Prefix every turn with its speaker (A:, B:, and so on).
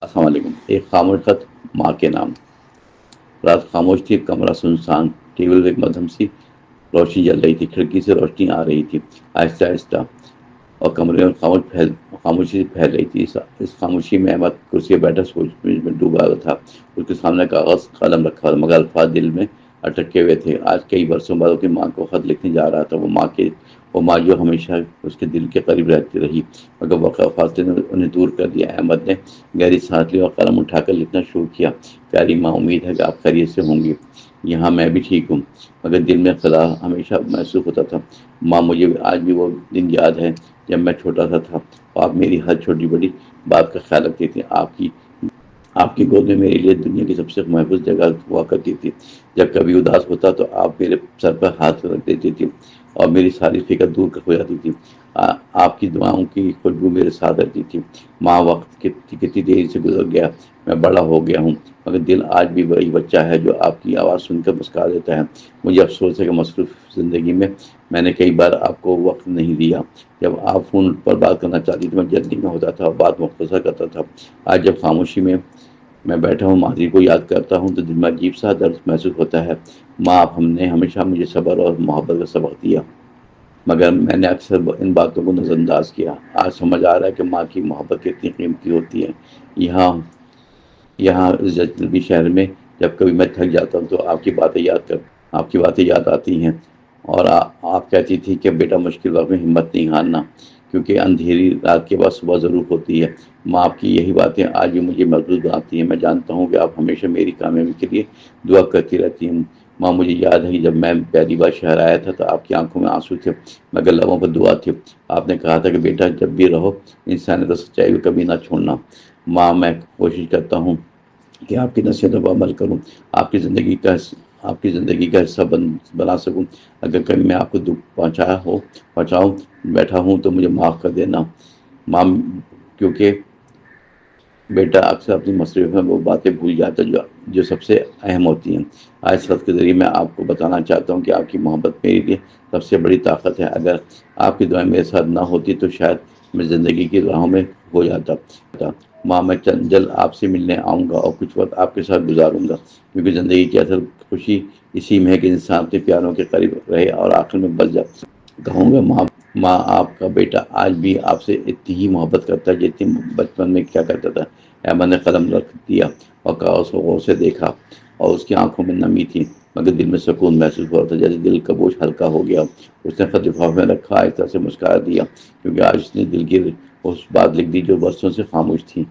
A: السلام علیکم۔ ایک خاموش خط ماں کے نام۔ رات خاموش تھی، کمرہ سنسان، ٹیبل پہ ایک مدھم سی روشنی جل رہی تھی، کھڑکی سے روشنی آ رہی تھی آہستہ آہستہ، اور کمرے میں خاموشی سے پھیل رہی تھی۔ اس خاموشی میں احمد کرسی پہ بیٹھا سوچ میں ڈوبا ہوا تھا۔ اس کے سامنے کاغذ قلم رکھا تھا، مگر الفاظ دل میں اٹکے ہوئے تھے۔ آج کئی برسوں بعد اس کی ماں کو خط لکھنے جا رہا تھا، وہ ماں جو ہمیشہ اس کے دل کے قریب رہتی رہی، مگر وقت فاصلے نے انہیں دور کر دیا۔ احمد نے گہری سانس لی اور قلم اٹھا کر لکھنا شروع کیا۔ پیاری ماں، امید ہے کہ آپ خیریت سے ہوں گی۔ یہاں میں بھی ٹھیک ہوں، مگر دل میں خلا ہمیشہ محسوس ہوتا تھا۔ ماں، مجھے آج بھی وہ دن یاد ہے جب میں چھوٹا سا تھا، آپ میری ہر چھوٹی بڑی بات کا خیال رکھتی تھی۔ آپ کی گود میں میرے لیے دنیا کی سب سے محفوظ جگہ ہوا کرتی تھی۔ جب کبھی اداس ہوتا تو آپ میرے سر پر ہاتھ رکھ دیتی تھی اور میری ساری فکر دور ہو جاتی تھی۔ آپ کی دعاؤں کی خوشبو میرے ساتھ رہتی تھی۔ ماں، وقت کتنی دیر سے گزر گیا، میں بڑا ہو گیا ہوں، مگر دل آج بھی وہی بچہ ہے جو آپ کی آواز سن کر مسکرا دیتا ہے۔ مجھے افسوس ہے کہ مصروف زندگی میں نے کئی بار آپ کو وقت نہیں دیا۔ جب آپ فون پر بات کرنا چاہتی تھی، میں جلدی میں ہوتا تھا اور بات مختصر کرتا تھا۔ آج جب خاموشی میں بیٹھا ہوں، ماضی کو یاد کرتا ہوں، تو دل میں عجیب سا درد محسوس ہوتا ہے۔ ماں، آپ نے ہمیشہ مجھے صبر اور محبت کا سبق دیا، مگر میں نے اکثر ان باتوں کو نظر انداز کیا۔ آج سمجھ آ رہا ہے کہ ماں کی محبت کتنی قیمتی ہوتی ہے۔ یہاں یہاں اس اجنبی شہر میں جب کبھی میں تھک جاتا ہوں تو آپ کی باتیں یاد آتی ہیں، اور آپ کہتی تھی کہ بیٹا، مشکل وقت میں ہمت نہیں ہارنا، کیونکہ اندھیری رات کے بعد صبح ضرور ہوتی ہے۔ ماں، آپ کی یہی باتیں آج بھی مجھے مضبوط بناتی ہیں۔ میں جانتا ہوں کہ آپ ہمیشہ میری کامیابی کے لیے دعا کرتی رہتی ہیں۔ ماں، مجھے یاد ہے کہ جب میں پہلی بار شہر آیا تھا تو آپ کی آنکھوں میں آنسو تھے، مگر لبوں پر دعا تھی۔ آپ نے کہا تھا کہ بیٹا، جب بھی رہو، انسانیت اور سچائی کو کبھی نہ چھوڑنا۔ ماں، میں کوشش کرتا ہوں کہ آپ کی نصیحتوں پر عمل کروں، آپ کی زندگی کا حصہ بنا سکوں۔ اگر کبھی میں آپ کو دکھ پہنچاؤں بیٹھا ہوں تو مجھے معاف کر دینا ماں، کیونکہ بیٹا اکثر اپنی مصروفیت میں وہ باتیں بھول جاتا ہے جو سب سے اہم ہوتی ہیں۔ آج اس خط کے ذریعے میں آپ کو بتانا چاہتا ہوں کہ آپ کی محبت میرے لیے سب سے بڑی طاقت ہے۔ اگر آپ کی دعائیں میرے ساتھ نہ ہوتی تو شاید میں زندگی کی راہوں میں ہو جاتا۔ ماں، میں جلد آپ سے ملنے آؤں گا اور کچھ وقت آپ کے ساتھ گزاروں گا، کیونکہ زندگی کی اصل خوشی اسی میں ہے کہ انسان اپنے پیاروں کے قریب رہے اور آخر میں بس جائے۔ کہوں گا ماں، آپ کا بیٹا آج بھی آپ سے اتنی ہی محبت کرتا ہے جتنی بچپن میں کیا کرتا تھا۔ احمد نے قلم رکھ دیا اور کاغذ کو غور سے دیکھا، اور اس کی آنکھوں میں نمی تھی، مگر دل میں سکون محسوس ہو رہا تھا، جیسے دل کا بوجھ ہلکا ہو گیا۔ اس نے خط لفافے میں رکھا، آہستہ سے مسکرا دیا، کیونکہ آج اس نے دل کی اس بات لکھ دی جو برسوں سے خاموش تھی۔